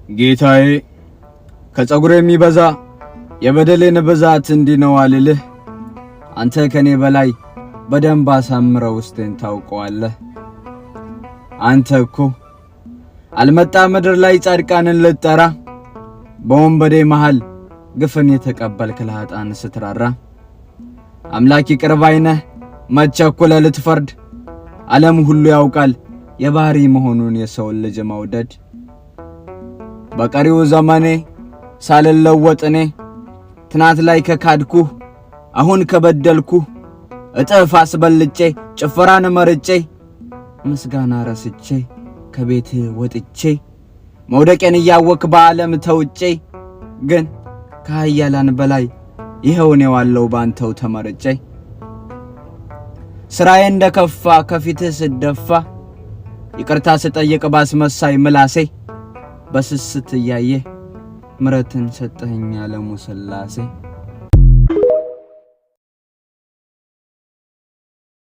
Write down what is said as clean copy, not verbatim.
ጌታዬ ከጸጉር የሚበዛ የበደሌን ብዛት እንዲነው አልልህ አንተ ከኔ በላይ በደንብ አሳምረው ውስጤን ታውቀዋለህ አንተ እኮ አልመጣ ምድር ላይ ጻድቃንን ልጠራ በወንበዴ መሃል ግፍን የተቀበልክ ለኃጥአን ስትራራ አምላክ ይቅር ባይ ነህ መቸኩለህ ልትፈርድ ዓለም ሁሉ ያውቃል የባህሪ መሆኑን የሰው ልጅ መውደድ በቀሪው ዘመኔ ሳልለወጥ እኔ ትናንት ላይ ከካድኩ አሁን ከበደልኩ እጥፍ አስበልጬ ጭፈራን መርጬ ምስጋና ረስቼ ከቤት ወጥቼ መውደቄን ያወክ በዓለም ተውጬ ግን ከኃያላን በላይ ይሄው ነው ያለው ባንተው ተመርጬ ስራዬ እንደከፋ ከፊትህ ስደፋ ይቅርታ ስጠይቅ ባስመሳይ ምላሴ በስስት ያየ ምረትን ሰጠኸኝ ዓለሙ ስላሴ